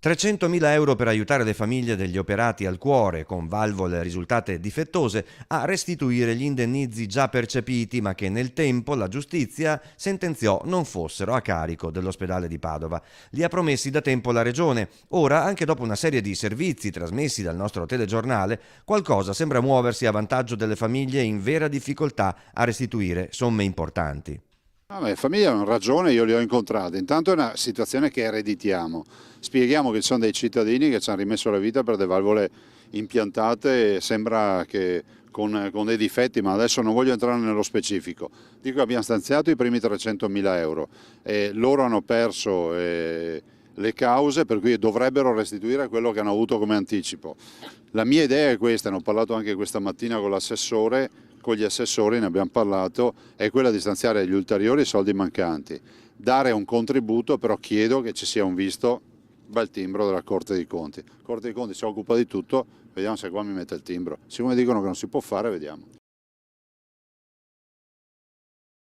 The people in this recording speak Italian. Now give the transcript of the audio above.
300.000 euro per aiutare le famiglie degli operati al cuore con valvole risultate difettose a restituire gli indennizi già percepiti, ma che nel tempo la giustizia sentenziò non fossero a carico dell'ospedale di Padova. Li ha promessi da tempo la regione. Ora, anche dopo una serie di servizi trasmessi dal nostro telegiornale, qualcosa sembra muoversi a vantaggio delle famiglie in vera difficoltà a restituire somme importanti. Le famiglie hanno ragione, io li ho incontrati. Intanto è una situazione che ereditiamo. Spieghiamo che ci sono dei cittadini che ci hanno rimesso la vita per delle valvole impiantate, sembra che con dei difetti, ma adesso non voglio entrare nello specifico. Dico che abbiamo stanziato i primi 300.000 euro e loro hanno perso le cause, per cui dovrebbero restituire quello che hanno avuto come anticipo. La mia idea è questa, ne ho parlato anche questa mattina con l'assessore, con gli assessori ne abbiamo parlato, è quella di stanziare gli ulteriori soldi mancanti, dare un contributo, però chiedo che ci sia un visto bel timbro della Corte dei Conti. La Corte dei Conti si occupa di tutto, vediamo se qua mi mette il timbro. Siccome dicono che non si può fare, vediamo.